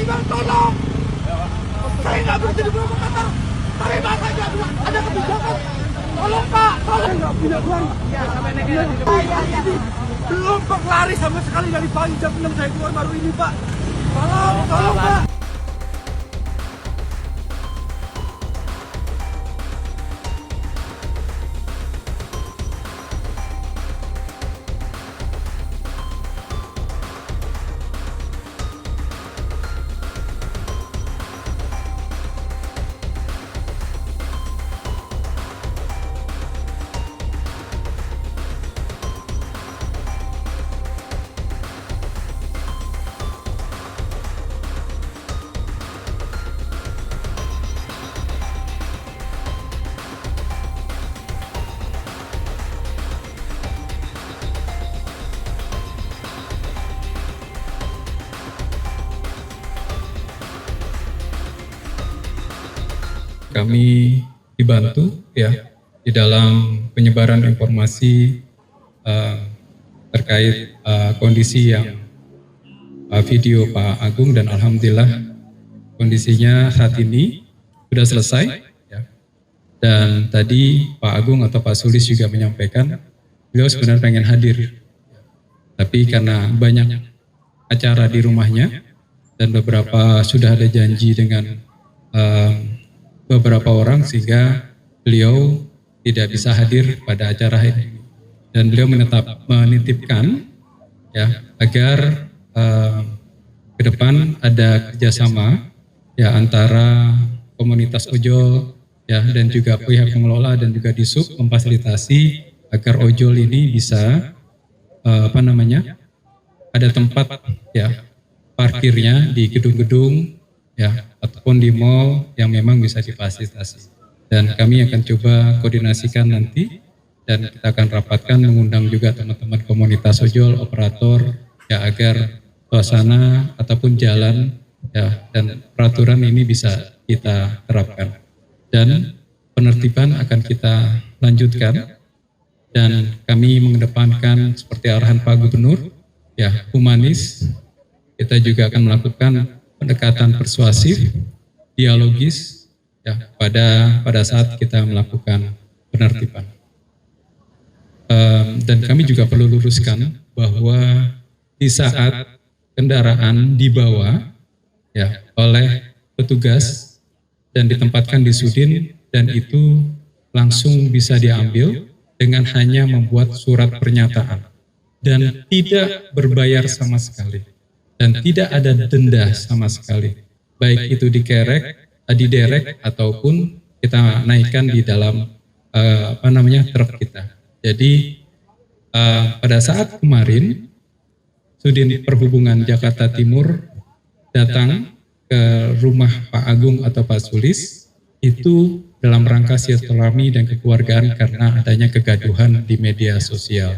Bang, tolong. Saya nggak berhenti di Pulau Makassar. Terima saja, ada kebijakan. Tolong Pak, tolong. Nggak punya uang. Belum kok lari sama sekali dari pagi jam 6 saya keluar baru ini Pak. Tolong Pak. Kami dibantu ya di dalam penyebaran informasi terkait kondisi yang video Pak Agung, dan alhamdulillah kondisinya saat ini sudah selesai ya. Dan tadi Pak Agung atau Pak Sulis juga menyampaikan beliau sebenarnya pengen hadir, tapi karena banyak acara di rumahnya dan beberapa sudah ada janji dengan beberapa orang sehingga beliau tidak bisa hadir pada acara ini, dan beliau menitipkan ya agar ke depan ada kerjasama ya antara komunitas ojol ya dan juga pihak pengelola dan juga Disub memfasilitasi agar ojol ini bisa ada tempat ya parkirnya di gedung-gedung ya ataupun di mall yang memang bisa difasilitasi. Dan kami akan coba koordinasikan nanti, dan kita akan rapatkan mengundang juga teman-teman komunitas ojol, operator ya agar suasana ataupun jalan ya dan peraturan ini bisa kita terapkan. Dan penertiban akan kita lanjutkan, dan kami mengedepankan seperti arahan Pak Gubernur ya humanis. Kita juga akan melakukan pendekatan persuasif, dialogis ya pada saat kita melakukan penertiban. Dan kami juga perlu luruskan bahwa di saat kendaraan dibawa ya oleh petugas dan ditempatkan di Sudin, dan itu langsung bisa diambil dengan hanya membuat surat pernyataan dan tidak berbayar sama sekali. Dan tidak ada denda sama sekali, baik itu diderek ataupun kita naikkan di dalam truk kita. Jadi pada saat kemarin Sudin Perhubungan Jakarta Timur datang ke rumah Pak Agung atau Pak Sulis itu dalam rangka silaturahmi dan kekeluargaan karena adanya kegaduhan di media sosial.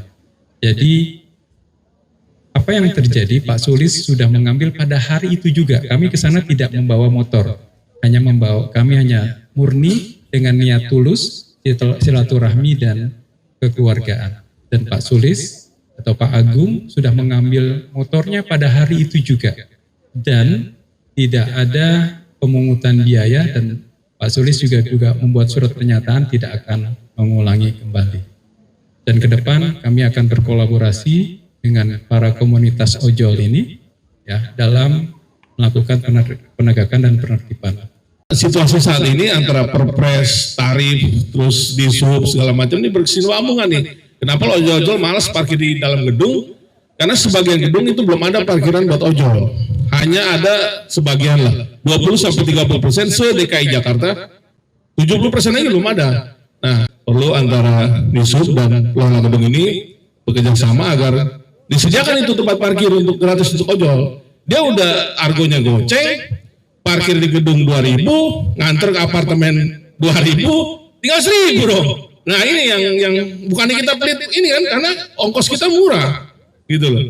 Jadi apa yang terjadi, Pak Sulis sudah mengambil pada hari itu juga. Kami ke sana tidak membawa motor, kami hanya murni dengan niat tulus, silaturahmi dan kekeluargaan. Dan Pak Sulis atau Pak Agung sudah mengambil motornya pada hari itu juga. Dan tidak ada pemungutan biaya, dan Pak Sulis juga membuat surat pernyataan tidak akan mengulangi kembali. Dan ke depan kami akan berkolaborasi dengan para komunitas ojol ini ya dalam melakukan penegakan dan penertiban. Situasi saat ini antara perpres, tarif, terus disub segala macam ini berkesinambungan nih. Kenapa lo ojol malas parkir di dalam gedung? Karena sebagian gedung itu belum ada parkiran buat ojol. Hanya ada sebagian lah, 20-30% se-DKI Jakarta, 70% lagi belum ada. Nah, perlu antara disub dan pengelola gedung ini bekerja sama agar disediakan itu tempat parkir untuk gratis untuk ojol. Dia udah argonya goceng, parkir di gedung 2.000, nganter ke apartemen 2.000, tinggal 1.000 dong. Nah ini yang bukannya kita pelit ini kan, karena ongkos kita murah, gitu loh.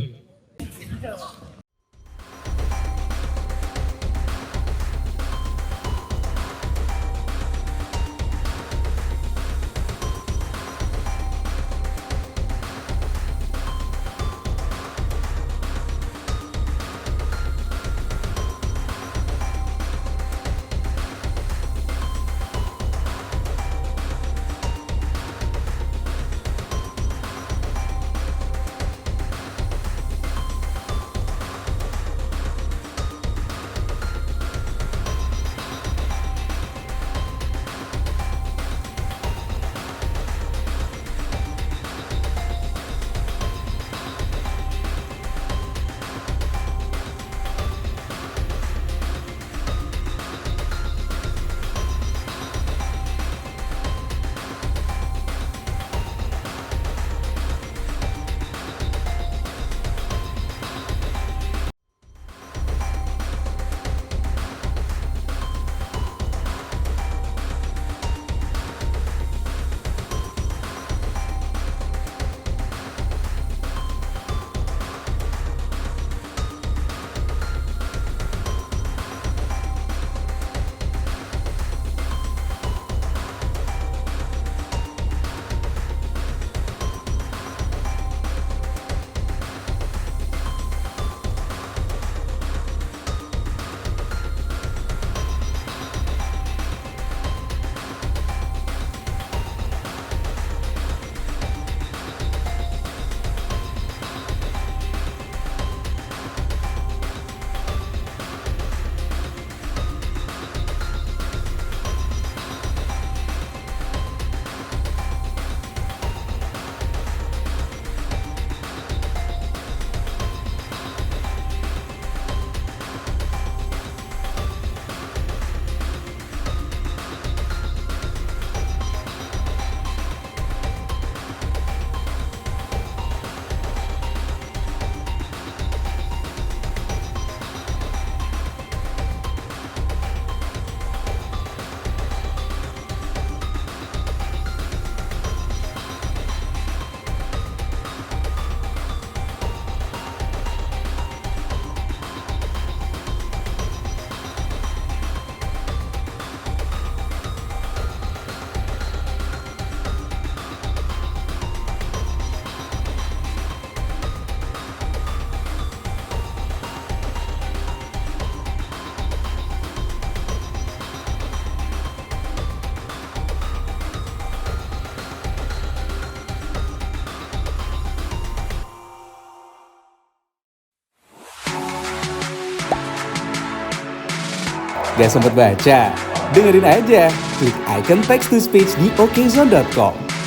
Gak sempet baca? Dengerin aja, klik icon text to speech di okezone.com.